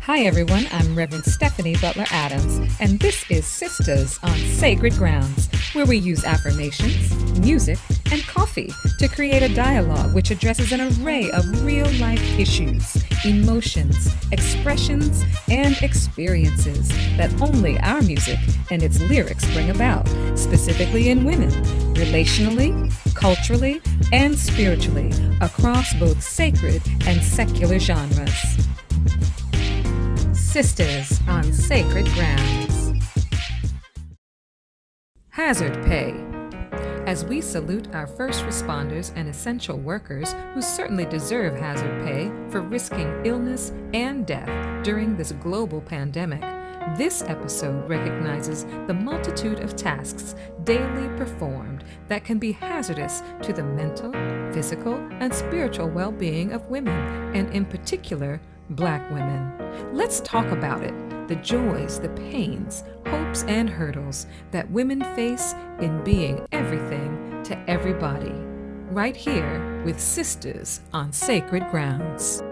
Hi everyone, I'm Reverend Stephanie Butler Adams, and this is Sistahs on Sacred Grounds, where we use affirmations, music, and coffee to create a dialogue which addresses an array of real-life issues, emotions, expressions, and experiences that only our music and its lyrics bring about, specifically in women, relationally, culturally, and spiritually, across both sacred and secular genres. Sistahs on Sacred Grounds. Hazard pay. As we salute our first responders and essential workers who certainly deserve hazard pay for risking illness and death during this global pandemic, this episode recognizes the multitude of tasks daily performed that can be hazardous to the mental, physical, and spiritual well-being of women, and in particular, Black women. Let's talk about it, the joys, the pains, hopes, and hurdles that women face in being everything to everybody. Right here with Sistahs on Sacred Grounds.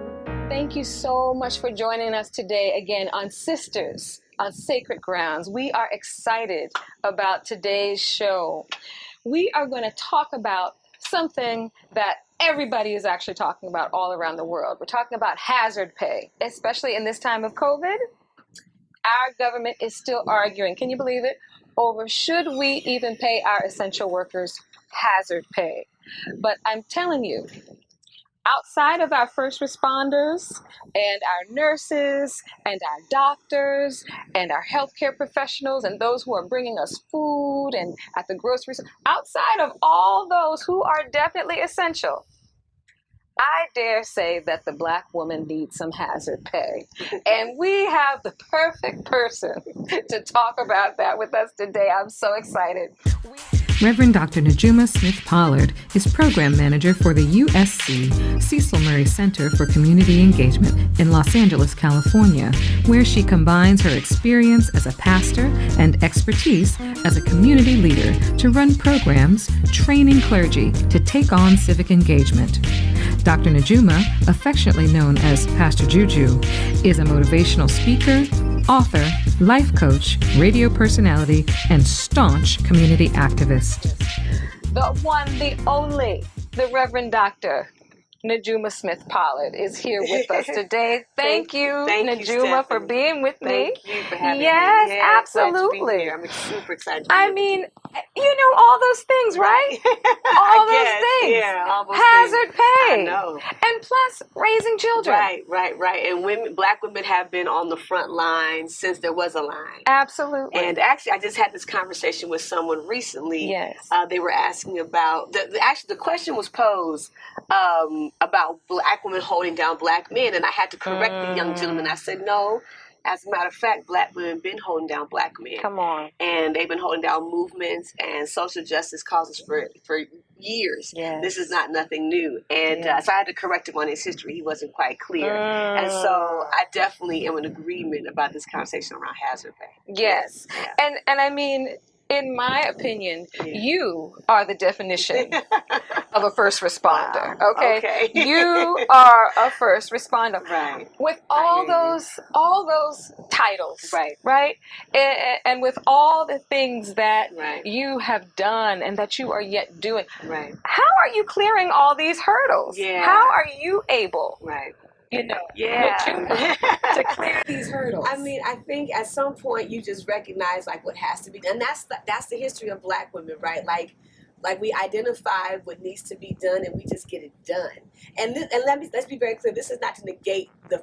Thank you so much for joining us today again on Sistahs on Sacred Grounds. We are excited about today's show. We are going to talk about something that everybody is actually talking about all around the world. We're talking about hazard pay, especially in this time of COVID. Our government is still arguing, can you believe it, over should we even pay our essential workers hazard pay. But I'm telling you, outside of our first responders and our nurses and our doctors and our healthcare professionals and those who are bringing us food and at the grocery store, outside of all those who are definitely essential, I dare say that the Black woman needs some hazard pay. And we have the perfect person to talk about that with us today. I'm so excited. Reverend Dr. Najuma Smith-Pollard is Program Manager for the USC Cecil Murray Center for Community Engagement in Los Angeles, California, where she combines her experience as a pastor and expertise as a community leader to run programs training clergy to take on civic engagement. Dr. Najuma, affectionately known as Pastor Juju, is a motivational speaker, author, life coach, radio personality, and staunch community activist. The one, the only, the Reverend Dr. Najuma Smith-Pollard is here with us today. Thank you, Najuma, for being with me. Thank you for having me. Yes, absolutely. Glad to be here. I'm super excited to be I here. mean, you know all those things, right? All those things. Yeah, all those hazard things. pay. I know. And plus, raising children. Right. And women, Black women have been on the front line since there was a line. Absolutely. And actually, I just had this conversation with someone recently. Yes. They were asking about, the question was posed about Black women holding down Black men. And I had to correct the young gentleman. I said, no. As a matter of fact, Black women have been holding down Black men. Come on. And they've been holding down movements and social justice causes for years. Yes. This is not nothing new. And so I had to correct him on his history. He wasn't quite clear. And so I definitely am in agreement about this conversation around hazard pay. Yes. Yeah. And I mean, in my opinion, you are the definition of a first responder. Wow. Okay. You are a first responder. Right. With all those titles. Right. And with all the things that Right. you have done and that you are yet doing. Right. How are you clearing all these hurdles? Yeah. How are you able? Right. To clear these hurdles. I mean, I think at some point you just recognize like what has to be done. And that's the history of Black women, right? Like we identify what needs to be done and we just get it done. And let's be very clear. This is not to negate the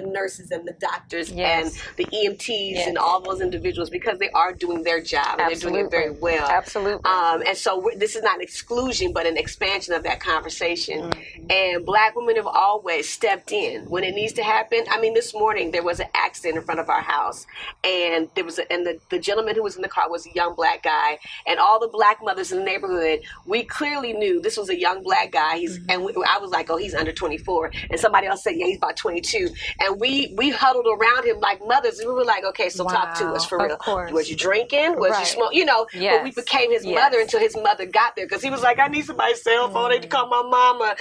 nurses and the doctors and the EMTs and all those individuals, because they are doing their job and they're doing it very well. Absolutely. And so this is not an exclusion, but an expansion of that conversation. And Black women have always stepped in when it needs to happen. I mean, this morning there was an accident in front of our house, and there was the gentleman who was in the car was a young Black guy, and all the Black mothers in the neighborhood, we clearly knew this was a young Black guy. I was like, oh, he's under 24, and somebody else said, yeah, he's about 22, and we huddled around him like mothers, and we were like, okay, so talk to us for real. Was you drinking? Was you smoking? But we became his mother until his mother got there, because he was like, I need somebody's cell phone. They call my mama.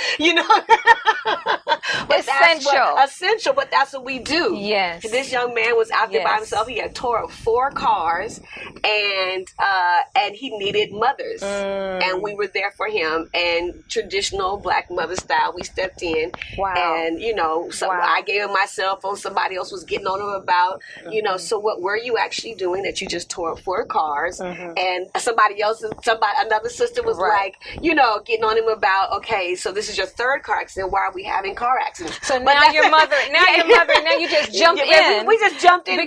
But Essential, but that's what we do. Yes. This young man was out there by himself. He had tore up 4 cars, and he needed mothers, and we were there for him. And traditional Black mother style, we stepped in. Wow. And I gave him my cell phone. Somebody else was getting on him about, so what were you actually doing that you just tore up 4 cars? And another sister was like, getting on him about, okay, so this is your 3rd car accident. Why are we having car accidents? So now your mother, now you just jump in. We just jumped in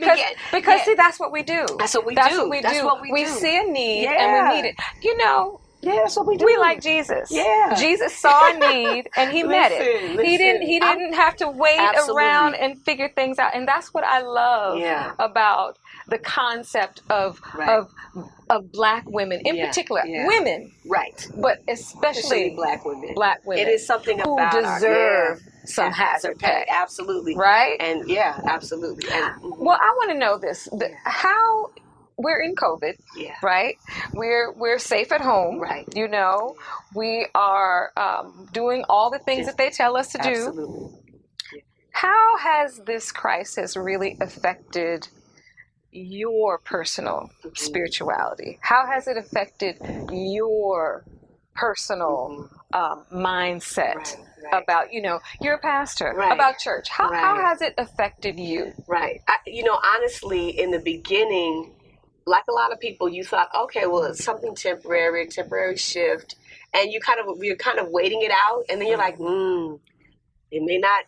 because see, that's what we do. That's what we do. We see a need and we need it. Yeah, that's what we do. We like Jesus. Yeah. Jesus saw a need and he met it. He didn't have to wait around and figure things out. And that's what I love about the concept of Black women, in particular women. Right. But especially Black women. Black women. It is something who about deserve some hazard pay. Absolutely. Right? And absolutely. And, well, I want to know this. How we're in COVID, right? We're safe at home, right? We are doing all the things that they tell us to do. Absolutely. How has this crisis really affected your personal spirituality? How has it affected your personal mindset about, you're a pastor, about church? How has it affected you? Right. Honestly, in the beginning, like a lot of people, you thought, okay, well, it's something temporary, a temporary shift, and you're kind of waiting it out, and then you're like, it may not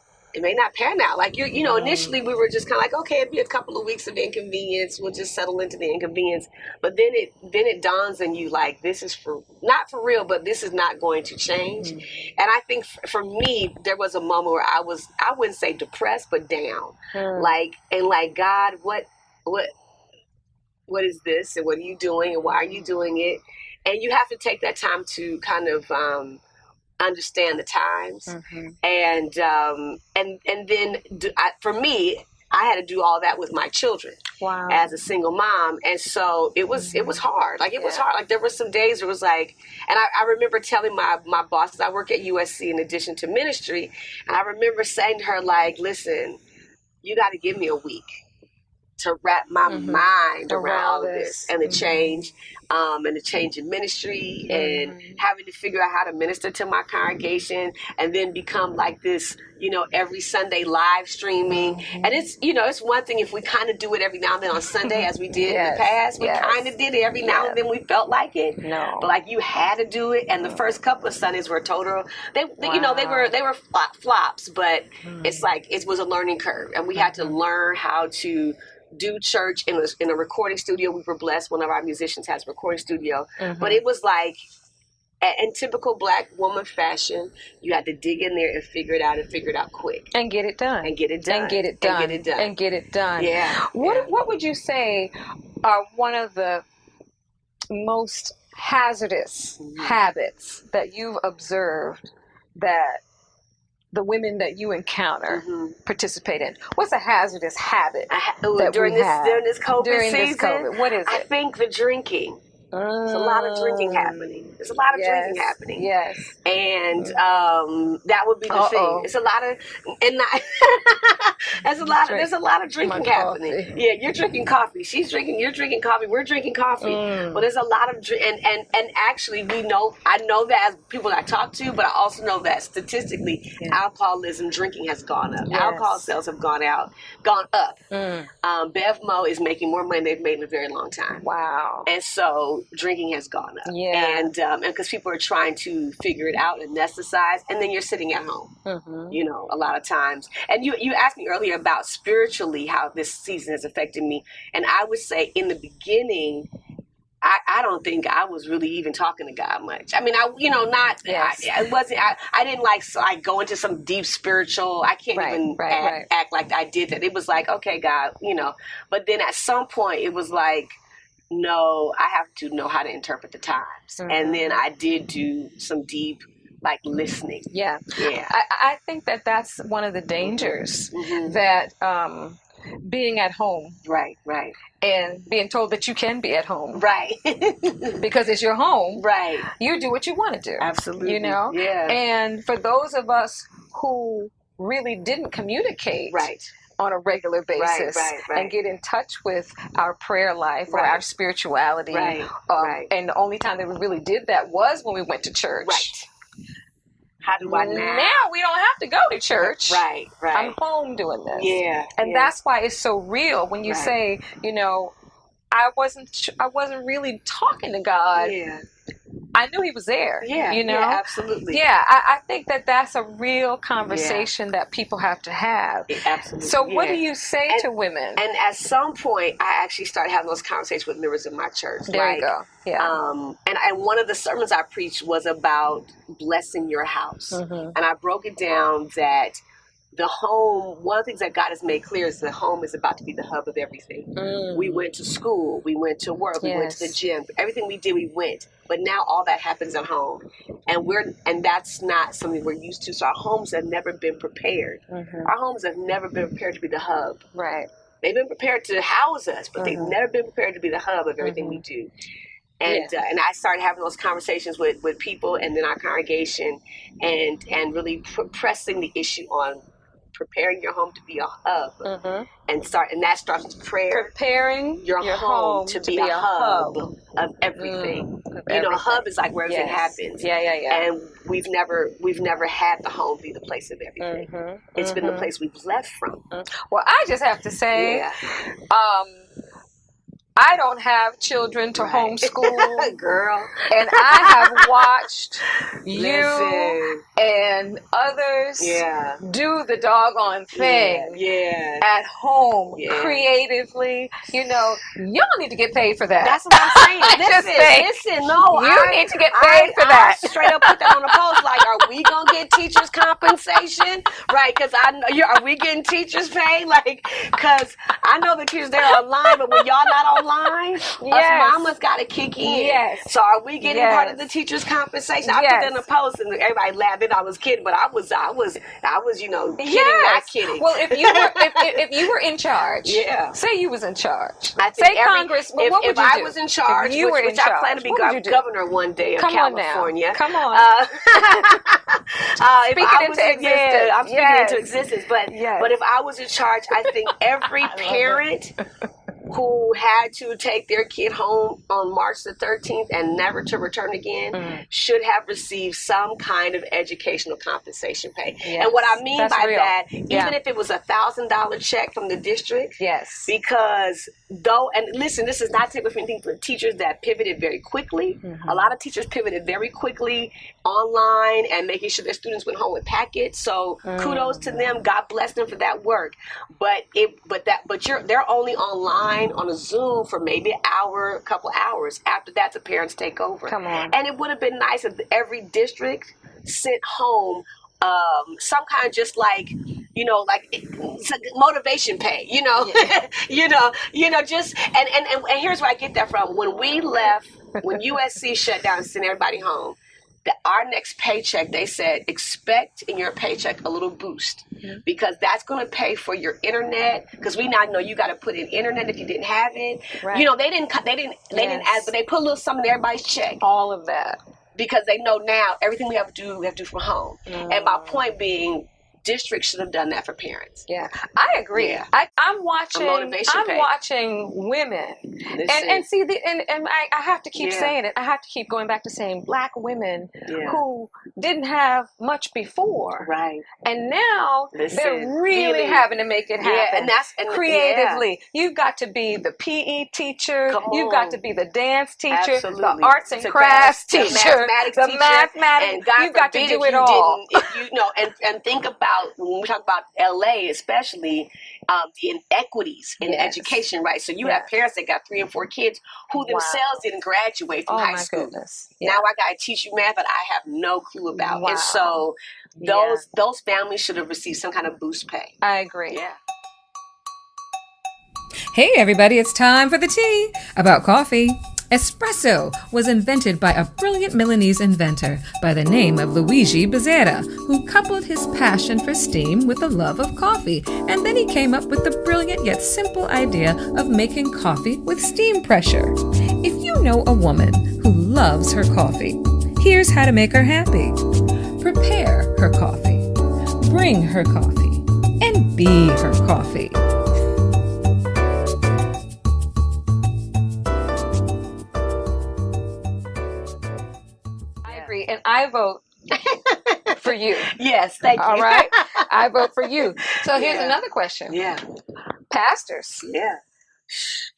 pan out. Like initially we were just kind of like, okay, it'd be a couple of weeks of inconvenience. We'll just settle into the inconvenience. But then it dawns on you like, this is not for real, but this is not going to change. And I think for me, there was a moment where I wouldn't say depressed, but down. Like God, what is this, and what are you doing, and why are you doing it? And you have to take that time to kind of understand the times, and then for me, I had to do all that with my children as a single mom, and so it was hard. Like it was hard. Like there were some days where it was like, and I remember telling my bosses, I work at USC in addition to ministry, and I remember saying to her like, listen, you got to give me a week to wrap my mind around all of this and the change, and the change in ministry, and having to figure out how to minister to my congregation, and then become like this, every Sunday live streaming. And it's one thing if we kind of do it every now and then on Sunday, as we did in the past. We kind of did it every now and then. We felt like it, but like you had to do it. And the first couple of Sundays were total. They were flops, but it's like it was a learning curve, and we had to learn how to do church in a recording studio. We were blessed. One of our musicians has a recording studio, but it was like, in typical Black woman fashion, you had to dig in there and figure it out quick and get it done. Yeah. What would you say are one of the most hazardous habits that you've observed that the women that you encounter participate in? What's a hazardous habit during this COVID during season? This COVID? What is it? I think the drinking. There's a lot of drinking happening. Drinking happening. Yes. And that would be the thing. It's a lot of, there's a lot of drinking happening. Yeah, you're drinking coffee. You're drinking coffee. We're drinking coffee. Well, there's a lot of and actually I know that as people I talk to, but I also know that statistically, alcoholism, drinking has gone up. Yes. Alcohol sales have gone up. BevMo is making more money than they've made in a very long time. Wow. And so drinking has gone up, and because people are trying to figure it out and anesthetize, and then you're sitting at home, a lot of times. And you asked me earlier about spiritually how this season has affected me, and I would say in the beginning, I don't think I was really even talking to God much. I mean, I didn't like go into some deep spiritual. I can't act like I did that. It was like, okay, God, But then at some point, it was like, no, I have to know how to interpret the times. And then I did do some deep, listening. Yeah. I think that's one of the dangers that being at home. Right. And being told that you can be at home. Right. Because it's your home. Right. You do what you want to do. Absolutely. Yeah. And for those of us who really didn't communicate Right. on a regular basis Right. and get in touch with our prayer life or our spirituality. Right. And the only time that we really did that was when we went to church. Right. How do I now? Now we don't have to go to church. Right. I'm home doing this. Yeah. And that's why it's so real when you say, you know, I wasn't really talking to God. Yeah. I knew he was there. Yeah. You know? Yeah, absolutely. Yeah, I think that that's a real conversation that people have to have. Yeah, absolutely. So what do you say to women? And at some point, I actually started having those conversations with members of my church. There you go. Yeah. And one of the sermons I preached was about blessing your house. Mm-hmm. And I broke it down that the home, one of the things that God has made clear is the home is about to be the hub of everything. We went to school, we went to work, we went to the gym. Everything we did, we went. But now all that happens at home. And that's not something we're used to. So our homes have never been prepared. Mm-hmm. Our homes have never been prepared to be the hub. Right. They've been prepared to house us, but they've never been prepared to be the hub of everything we do. And and I started having those conversations with people and then our congregation and really pressing the issue on preparing your home to be a hub, and that starts with prayer. Preparing your home to be a hub of everything. You know, a hub is like where everything happens. Yeah. And we've never had the home be the place of everything. It's been the place we've left from. Well, I just have to say, I don't have children to homeschool, girl, and I have watched you and others do the doggone thing at home creatively. You know, y'all need to get paid for that. That's what I'm saying. Listen, no, you need to get paid for that. I straight up put that on the post. Like, are we gonna get teachers compensation? Right? Because I know are we getting teachers paid? Like, because I know the teachers they're online, but when y'all not online. Us mamas got to kick in. So are we getting part of the teachers' compensation? I put that in the post and everybody laughed. And I was kidding, but I was you know kidding, not kidding. Well, if you were in charge, say you was in charge. I think Congress. What would you do? If I was in charge, which I plan to be governor one day of California. Come on. Speaking into existence. But if I was in charge, I think every parent who had to take their kid home on March the 13th and never to return again should have received some kind of educational compensation pay. And what I mean by that, even if it was $1,000 check from the district, because and listen, this is not taking anything for teachers that pivoted very quickly. A lot of teachers pivoted very quickly online and making sure their students went home with packets. So kudos to them. God bless them for that work. But they're only online on a Zoom for maybe an hour, a couple hours. After that, the parents take over. Come on. And it would have been nice if every district sent home some kind of just like, you know, like it's like motivation pay, you know, just and here's where I get that from. When we left, when USC shut down and sent everybody home, our next paycheck, they said, expect in your paycheck a little boost because that's going to pay for your internet. Because we now know you got to put in internet if you didn't have it. Right. You know, they didn't ask, but they put a little something in everybody's check. All of that. Because they know now everything we have to do from home. And my point being, districts should have done that for parents. Yeah, I agree. Yeah. I'm watching women, and see I have to keep saying it. I have to keep going back to saying Black women who didn't have much before, right? And now they're really having to make it happen. And creatively. You've got to be the PE teacher. You've got to be the dance teacher, absolutely. The arts and crafts teacher, the mathematics. And God you've got to do it all. And think about when we talk about LA, especially the inequities in education, right? So you have parents that got 3 and 4 kids who themselves didn't graduate from high school. Goodness. Now I got to teach you math that I have no clue about. And so those families should have received some kind of boost pay. I agree. Yeah. Hey everybody, it's time for the tea about coffee. Espresso was invented by a brilliant Milanese inventor by the name of Luigi Bezerra, who coupled his passion for steam with the love of coffee, and then he came up with the brilliant yet simple idea of making coffee with steam pressure. If you know a woman who loves her coffee, here's how to make her happy. Prepare her coffee. bring her coffee and be her coffee. I agree, and I vote for you. Yes, thank you. All right, I vote for you. So here's Yeah. another question. Yeah. Pastors. Yeah.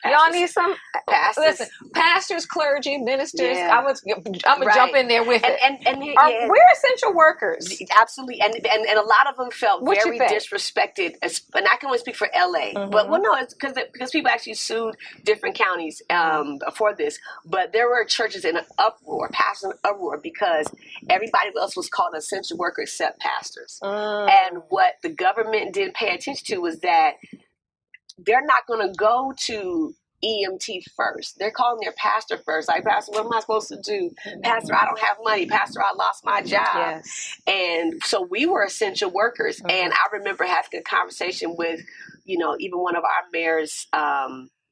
Y'all need some pastors. Listen, pastors, clergy, ministers. Yeah. I'm gonna jump in there with it. And We're essential workers. Absolutely, and a lot of them felt What you very think? disrespected. And I can only speak for LA, but well, no, it's because people actually sued different counties for this. But there were churches in an uproar, pastors in an uproar, because everybody else was called an essential worker except pastors. And what the government didn't pay attention to was that they're not going to go to EMT first. They're calling their pastor first. Like, Pastor, what am I supposed to do? Pastor, I don't have money. Pastor, I lost my job. Yes. And so we were essential workers. And I remember having a conversation with, even one of our mayor's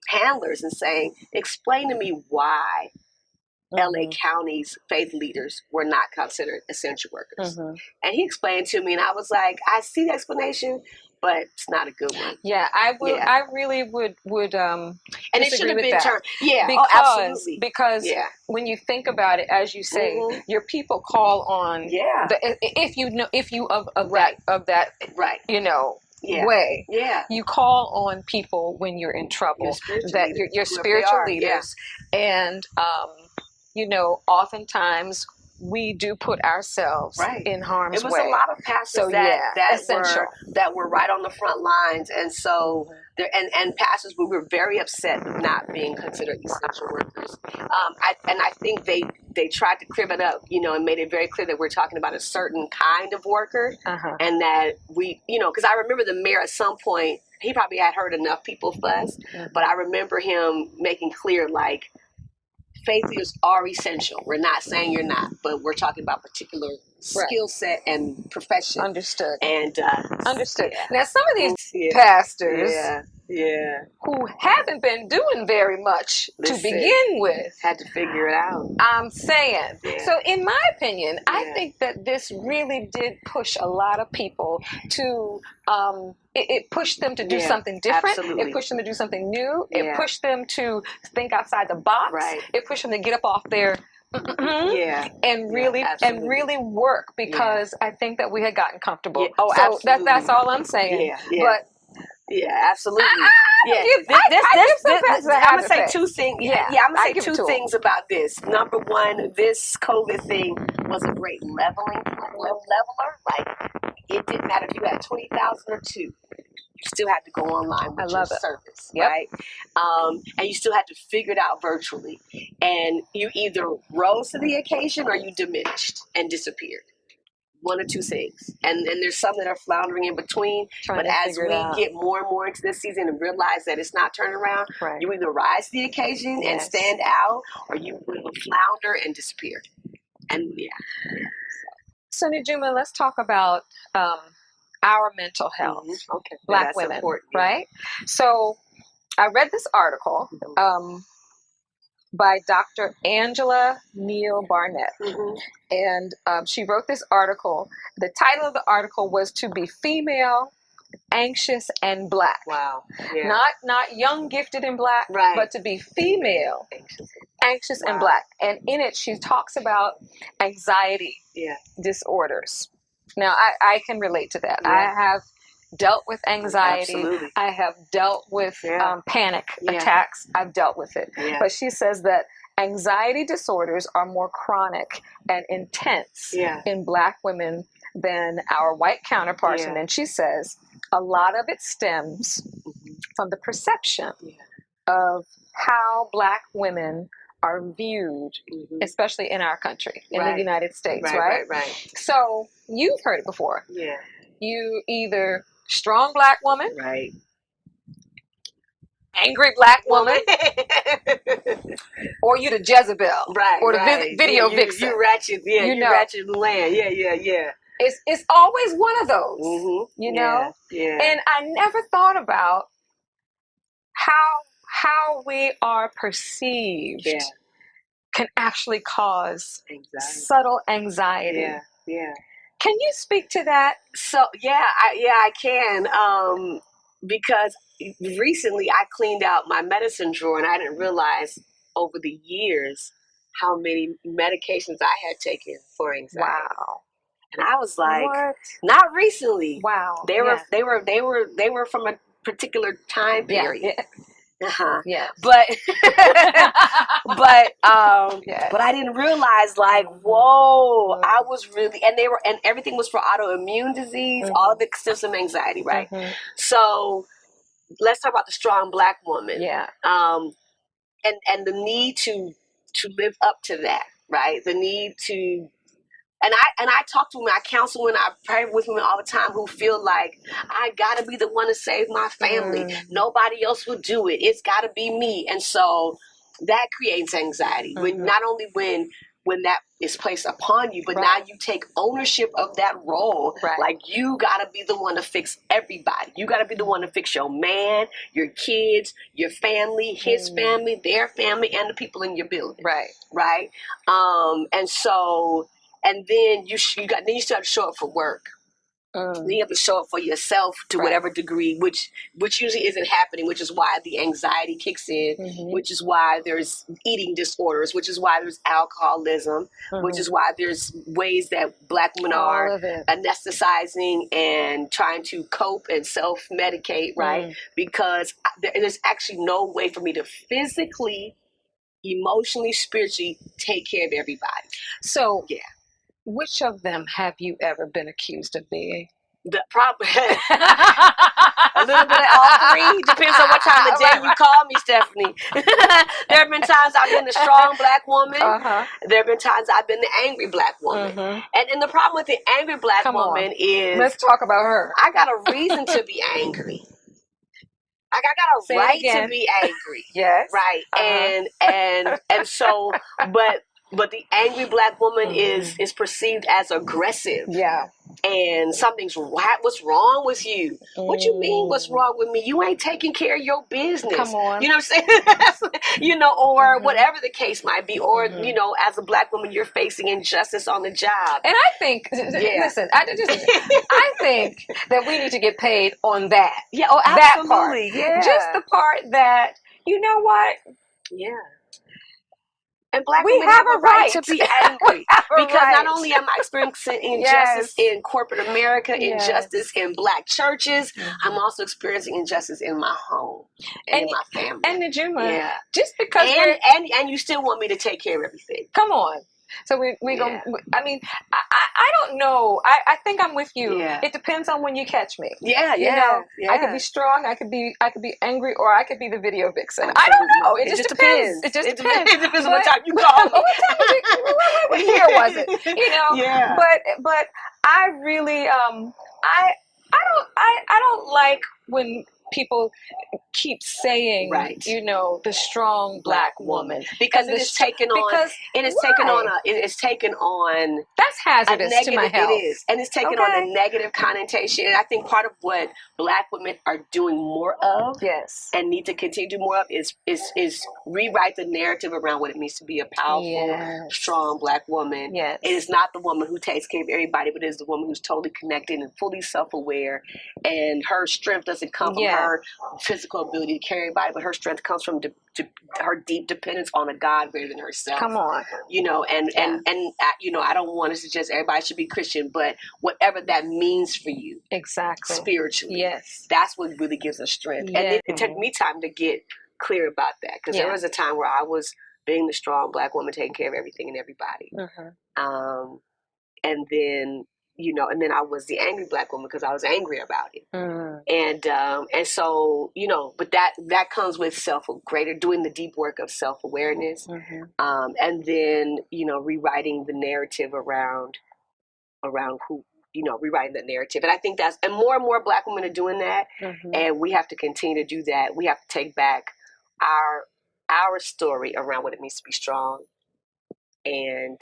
handlers and saying, explain to me why LA County's faith leaders were not considered essential workers. And he explained to me, and I was like, I see the explanation, but it's not a good one. Yeah, I would. Yeah. I really would. And it should have been that. turned. Yeah, because, absolutely. Because when you think about it, as you say, your people call on. If you of that way. Yeah. You call on people when you're in trouble. Your spiritual leaders, and oftentimes we do put ourselves in harm's way. It was a lot of pastors that were right on the front lines, and so and pastors, we were very upset not being considered essential workers. I think they tried to crib it up, and made it very clear that we're talking about a certain kind of worker, and that we, because I remember the mayor at some point, he probably had heard enough people fuss, but I remember him making clear, like, faith leaders are essential. We're not saying you're not, but we're talking about particular skill set and profession. Understood. And understood. Now, some of these pastors who haven't been doing very much to begin with had to figure it out. I'm saying. So, in my opinion, I think that this really did push a lot of people to. It pushed them to do something different. Absolutely. It pushed them to do something new. It pushed them to think outside the box. Right. It pushed them to get up off their and really work, because I think that we had gotten comfortable. Yeah. Oh, so absolutely. That's all I'm saying. But absolutely. I'm gonna say two things. I'm gonna say two things about this. Number one, this COVID thing was a great leveler. Like, it didn't matter if you had 20,000 or 2. You still had to go online with your service, right? And you still had to figure it out virtually. And you either rose to the occasion or you diminished and disappeared. One or two things. And there's some that are floundering in between. But as we get more and more into this season and realize that it's not turning around, you either rise to the occasion and stand out, or you will flounder and disappear. And So, Najuma, let's talk about our mental health. Okay. Black women, right? So, I read this article by Dr. Angela Neal Barnett. And she wrote this article. The title of the article was "To Be Female, Anxious, and Black." Wow. Yeah. Not young, gifted, and black, but to be female, anxious, and black. And in it, she talks about anxiety disorders. Now, I can relate to that. I have dealt with anxiety. Absolutely. I have dealt with panic attacks. I've dealt with it. But she says that anxiety disorders are more chronic and intense in Black women than our white counterparts. And then she says a lot of it stems from the perception of how Black women are viewed, especially in our country, in the United States, right? So you've heard it before. You either strong Black woman, angry Black woman, or you the Jezebel, or the video vixen. You ratchet, you ratchet the land. It's always one of those, you know? And I never thought about how we are perceived can actually cause subtle anxiety. Can you speak to that? So I can, because recently I cleaned out my medicine drawer and I didn't realize over the years how many medications I had taken for anxiety. Wow. And I was like, What? not recently. Wow. They were from a particular time period. Yeah. Uh-huh. Yes. But Yes. but I didn't realize, like, whoa, I was really, and everything was for autoimmune disease, all of it symptom anxiety, right? So let's talk about the strong Black woman. Yeah. And the need to live up to that, right? The need to. And I talk to women, I counsel women, I pray with women all the time who feel like, I gotta be the one to save my family. Nobody else will do it. It's gotta be me. And so that creates anxiety. When not only when that is placed upon you, but now you take ownership of that role. Right. Like, you gotta be the one to fix everybody. You gotta be the one to fix your man, your kids, your family, his family, their family, and the people in your building. Right. Right. And so. And then you still have to show up for work. Then you have to show up for yourself to whatever degree, which usually isn't happening, which is why the anxiety kicks in, which is why there's eating disorders, which is why there's alcoholism, which is why there's ways that Black women are anesthetizing and trying to cope and self-medicate, right? Because there's actually no way for me to physically, emotionally, spiritually take care of everybody. So, which of them have you ever been accused of being? The problem, a little bit of all three. Depends on what time of day you call me, Stephanie. There have been times I've been the strong Black woman. There have been times I've been the angry Black woman. And the problem with the angry Black woman is, let's talk about her. I got a reason to be angry. Like, I got a right to be angry. Yes. Right. And so, but the angry Black woman is perceived as aggressive. Yeah. And something's right. What's wrong with you? What you mean, what's wrong with me? You ain't taking care of your business. Come on. You know what I'm saying? Or whatever the case might be. Or, as a Black woman, you're facing injustice on the job. And I think, listen, I think that we need to get paid on that. Yeah, oh, absolutely. That part. Yeah. Just the part that, you know what? Yeah. And Black we women have a right to be angry. Because not only am I experiencing injustice in corporate America, injustice in Black churches, I'm also experiencing injustice in my home and in my family. And Najuma, just because and you still want me to take care of everything. Come on. So we go. I mean, I don't know. I think I'm with you. Yeah. It depends on when you catch me. Yeah, I could be strong. I could be angry, or I could be the video vixen. I don't know. It just depends. It just depends. It depends on what time you call me. What year was it? Yeah. But I really I don't like when people keep saying, the strong Black woman, because it is taken on. It is taken on. That's hazardous to my health. It is, and it's taken on a negative connotation. And I think part of what Black women are doing more of, and need to continue to do more of, is rewrite the narrative around what it means to be a powerful, strong Black woman. Yes. It is not the woman who takes care of everybody, but it is the woman who's totally connected and fully self-aware, and her strength doesn't come from her physical ability to carry everybody, but her strength comes from her deep dependence on a God greater than herself. Come on. I don't want to suggest everybody should be Christian, but whatever that means for you, exactly, spiritually, yes, that's what really gives us strength. Yes. And it took me time to get clear about that, because there was a time where I was being the strong Black woman, taking care of everything and everybody, and then and then I was the angry Black woman because I was angry about it. And so, but that comes with doing the deep work of self-awareness. And then, rewriting the narrative around who, rewriting that narrative. And I think and more Black women are doing that. And we have to continue to do that. We have to take back our story around what it means to be strong, and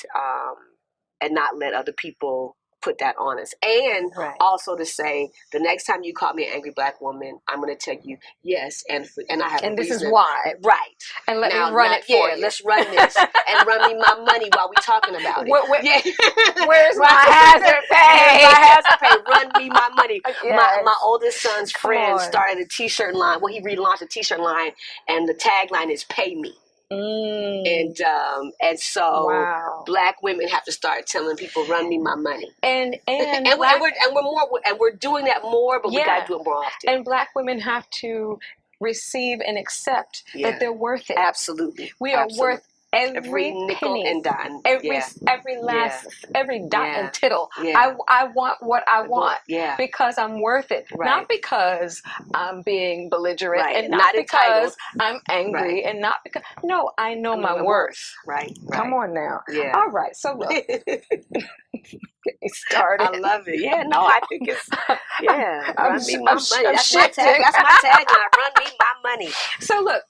not let other people put that on us. And Right. also to say, the next time you call me an angry Black woman, I'm going to tell you yes, and I have a And this is reason. why. Right. And let Now, me run it for you. let's run this and run me my money while we talking about it. Where's my hazard pay? Where's my hazard pay? Run me my money. Yes. My oldest son's friend on. started a t-shirt line. Well, he relaunched a t-shirt line, and the tagline is "Pay me." And so Wow. Black women have to start telling people, "Run me my money." And we're doing that more, but we got to do it more often. And Black women have to receive and accept that they're worth it. Absolutely. We are worth every nickel penny, and dime, every last, every dot and tittle. Yeah. I want what I want because I'm worth it, not because I'm being belligerent, Right. and not because entitled. I'm angry, and not because I know my worth. Right. Come on now. Yeah. All right. So look, get me started. I love it. Yeah. No, I think it's run me my money. That's my tagline. Run me my money. So look,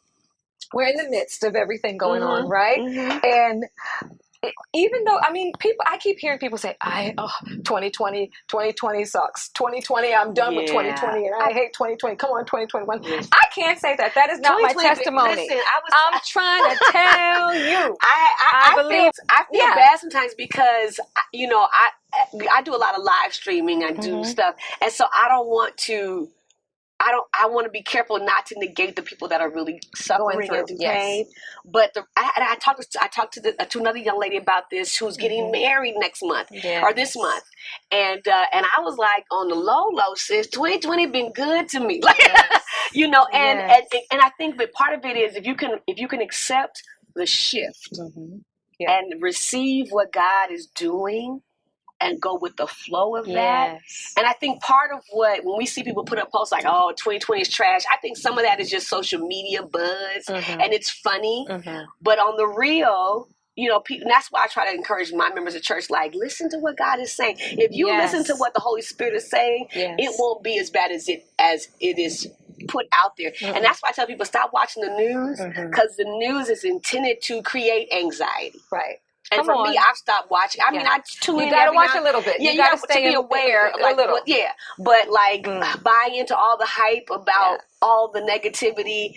we're in the midst of everything going on, right? And even though, I keep hearing people say, 2020 sucks. 2020, I'm done with 2020, and I hate 2020. Come on, 2021. I can't say that. That is not my testimony. Listen, I'm trying to tell you. I feel bad sometimes because, I do a lot of live streaming. I do stuff. And so I don't want to... I want to be careful not to negate the people that are really suffering and through pain. But I talked to another young lady about this who's getting married next month or this month, and I was like, on the low, sis, 2020 been good to me, like and I think that part of it is if you can accept the shift and receive what God is doing. And go with the flow of that. And I think part of when we see people put up posts like, 2020 is trash, I think some of that is just social media buzz and it's funny. But on the real, people, and that's why I try to encourage my members of church, like, listen to what God is saying. If you listen to what the Holy Spirit is saying, it won't be as bad as it is put out there. And that's why I tell people, stop watching the news, because the news is intended to create anxiety. Right. And for me, I've stopped watching. I mean, I tune in. You gotta watch a little bit. Yeah, you gotta stay to be aware. a little. But buy into all the hype about all the negativity.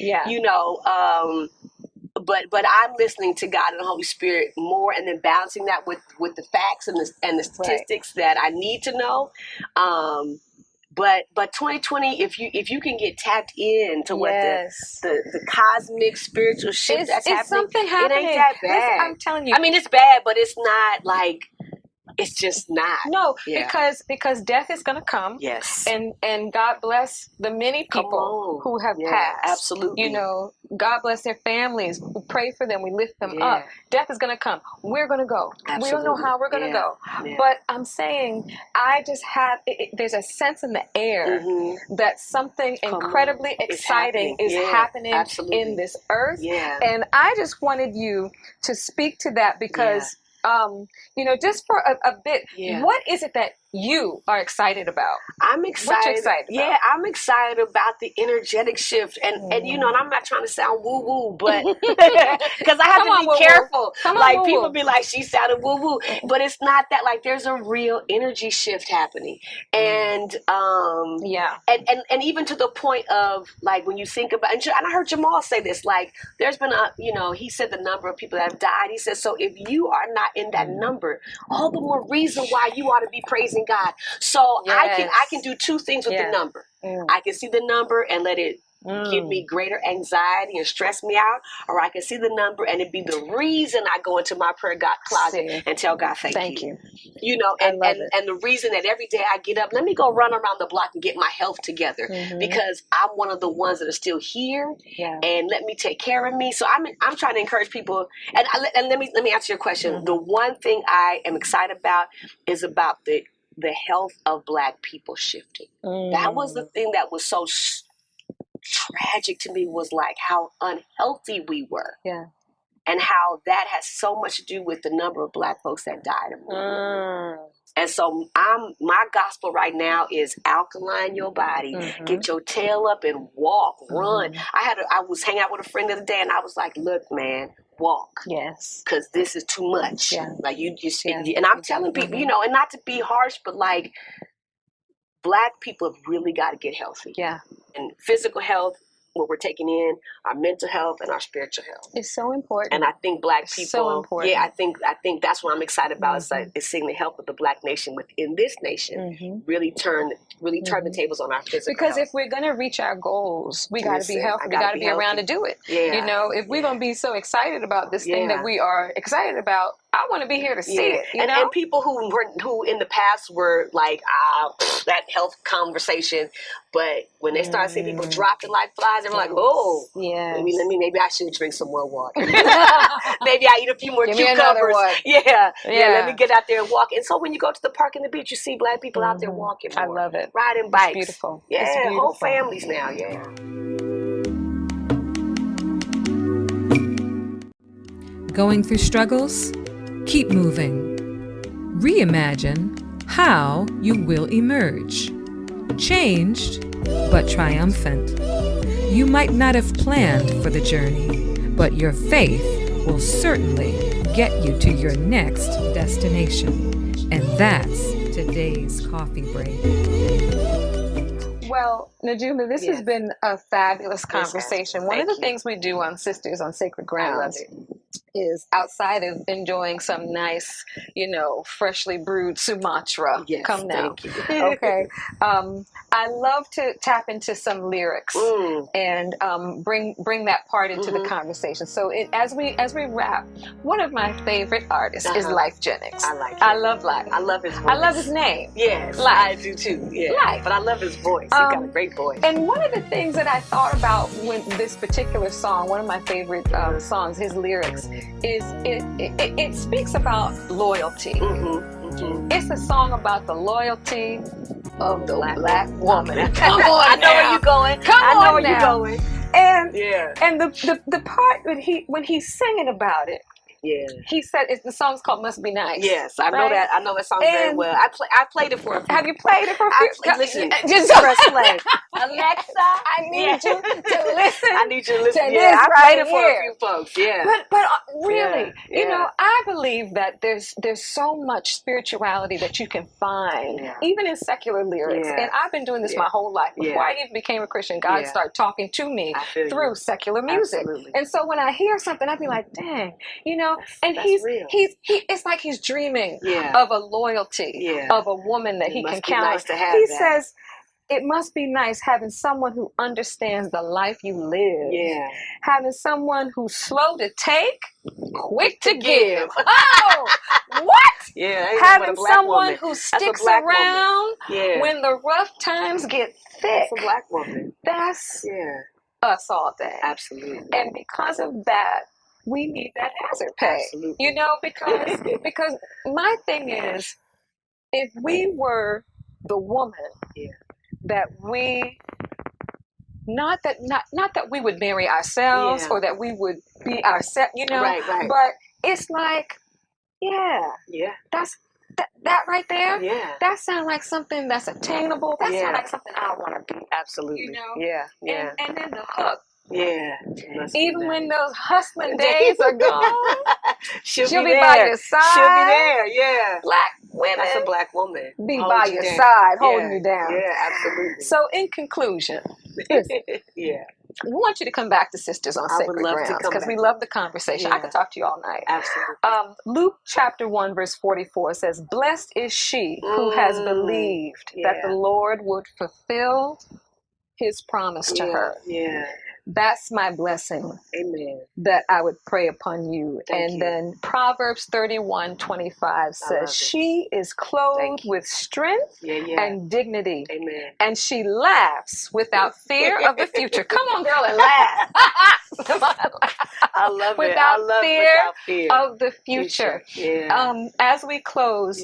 But I'm listening to God and the Holy Spirit more, and then balancing that with the facts and the statistics that I need to know. But 2020, if you can get tapped into what the cosmic spiritual shift that's happening, something happening. It ain't that bad. Listen, I'm telling you. I mean, it's bad, but it's not like it's just not. No, because death is going to come. Yes. And God bless the many people who have passed. Absolutely. God bless their families. We pray for them. We lift them up. Death is going to come. We're going to go. Absolutely. We don't know how we're going to go. Yeah. But I'm saying, I just have, there's a sense in the air that something incredibly exciting is happening in this earth. Yeah. And I just wanted you to speak to that because... just for a bit, what is it that you are excited about? I'm excited. What you excited about? Yeah, I'm excited about the energetic shift. And and I'm not trying to sound woo-woo, but because I have to be careful. Like, people be like, she sounded woo-woo. But it's not that. Like, there's a real energy shift happening. And and even to the point of, like, when you think about, and I heard Jamal say this, like, there's been he said the number of people that have died. He says, so if you are not in that number, all the more reason why you ought to be praising God. So I can do two things with the number. I can see the number and let it give me greater anxiety and stress me out, or I can see the number and it be the reason I go into my prayer closet and tell God thank you. And the reason that every day I get up, let me go run around the block and get my health together, because I'm one of the ones that are still here, and let me take care of me. So I'm trying to encourage people, and let me answer your question. The one thing I am excited about is about the health of Black people shifting. That was the thing that was so tragic to me, was like how unhealthy we were. And how that has so much to do with the number of Black folks that died in war. And so my gospel right now is alkaline your body, get your tail up and walk, run. I was hanging out with a friend the other day, and I was like, look, man, walk. Yes. Because this is too much. Yeah. Like you just, Yeah. and I'm telling people, you know, and not to be harsh, but like Black people have really got to get healthy. Yeah. And physical health, what we're taking in, our mental health, and our spiritual health. It's so important. And I think Black It's people, so important. yeah, I think that's what I'm excited about. Is like is seeing the health of the Black nation within this nation really turn the tables on our physical because health. if we're gonna reach our goals, we got to be healthy. We gotta got to be around to do it. Yeah. You know, if we're gonna be so excited about this thing that we are excited about, I want to be here to see it. You know? And people who in the past were like that health conversation, but when they started seeing people dropping like flies, they were like, oh, maybe I should drink some more water. Maybe I eat a few more cucumbers. Yeah, let me get out there and walk. And so when you go to the park and the beach, you see Black people out there walking more, I love it. riding bikes. It's beautiful. Yeah, it's beautiful. Whole families now. Yeah. Going through struggles? Keep moving. Reimagine how you will emerge. Changed, but triumphant. You might not have planned for the journey, but your faith will certainly get you to your next destination. And that's today's coffee break. Well, Najuma, this has been a fabulous conversation. One of the things we do on Sisters on Sacred Grounds is, outside of enjoying some nice, freshly brewed Sumatra. Come now. Okay. I love to tap into some lyrics and bring that part into the conversation. So as we wrap, one of my favorite artists is Life Jennings. I like him. I love Life. I love his voice. I love his name. Yes, Life. I do too. Yeah. Life. But I love his voice. He's got a great voice. And one of the things that I thought about when this particular song, one of my favorite songs, his lyrics, is it speaks about loyalty. It's a song about the loyalty of the black woman. Come on, I know where you're going. I know where you're going. And the part when he's singing about it. Yeah. He said the song's called Must Be Nice. Yes, I know that. I know that song very well. I played it for a few. Have you played it for a few? Listen, just press play. Alexa, I need you to listen. I need you to listen. To Yeah, this I played it for here. a few folks. Yeah. But really, I believe that there's so much spirituality that you can find, even in secular lyrics. Yeah. And I've been doing this my whole life. Before I even became a Christian, God started talking to me through secular music. Absolutely. And so when I hear something, I'd be like, dang, and that's he's real. it's like he's dreaming of a loyalty of a woman that he can count on. Nice to have he that. says it must be nice having someone who understands the life you live. Yeah. Having someone who's slow to take, quick to give. Oh, what? Yeah. Having someone woman. who sticks around when the rough times get thick. That's a Black woman. That's us all day. Absolutely. And because of that, we need that hazard pay. Absolutely. Because my thing is, if we were the woman that we not that we would marry ourselves or that we would be ourselves, Right. but it's like, that's that right there. Yeah. That sounds like something that's attainable. That sounds like something I want to be. Absolutely. Yeah. And then the hook. Yeah. Even when those hustling days are gone, she'll be by your side. She'll be there. Yeah. Black women. That's a Black woman. Be by your side, holding you down. Yeah, absolutely. So in conclusion, we want you to come back to Sisters on Sacred Grounds because we love the conversation. I could talk to you all night. Absolutely. Luke chapter 1 verse 44 says, "Blessed is she who has believed that the Lord would fulfill his promise to her." Yeah. That's my blessing. Amen. That I would pray upon you. Thank you. Then Proverbs 31:25 says, "She is clothed with strength and dignity." Amen. And she laughs without fear of the future. Come on, girl, and laugh. I love it. Without fear of the future. Yeah. As we close,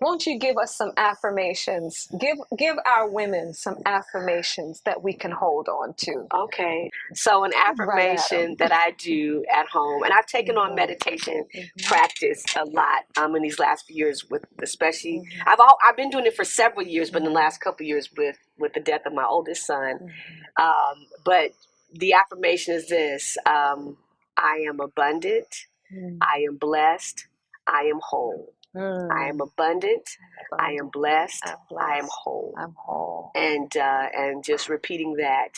won't you give us some affirmations? Give our women some affirmations that we can hold on to. Okay. So an affirmation that I do at home, and I've taken on meditation practice a lot in these last few years, with especially I've been doing it for several years, but in the last couple of years with the death of my oldest son. But the affirmation is this: I am abundant. I am blessed. I am whole. I am abundant. I am blessed. I am whole. I'm whole. And just repeating that.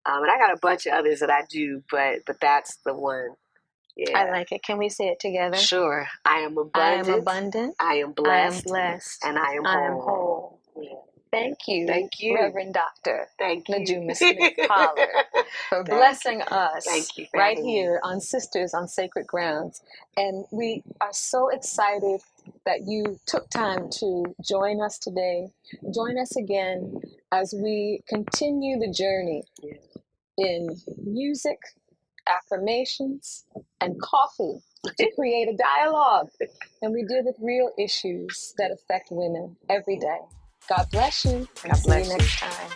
And I got a bunch of others that I do, but that's the one. Yeah. I like it. Can we say it together? Sure. I am abundant. I am abundant. I am blessed. I am blessed. And I am whole. I am whole. Yeah. Thank you. Thank you. Reverend Dr. Thank you. Najuma Smith-Pollard, for blessing us Thank you for right having me. here on Sisters on Sacred Grounds. And we are so excited that you took time to join us today. Join us again as we continue the journey in music, affirmations, and coffee to create a dialogue. And we deal with real issues that affect women every day. God bless you. God See bless you you. next time.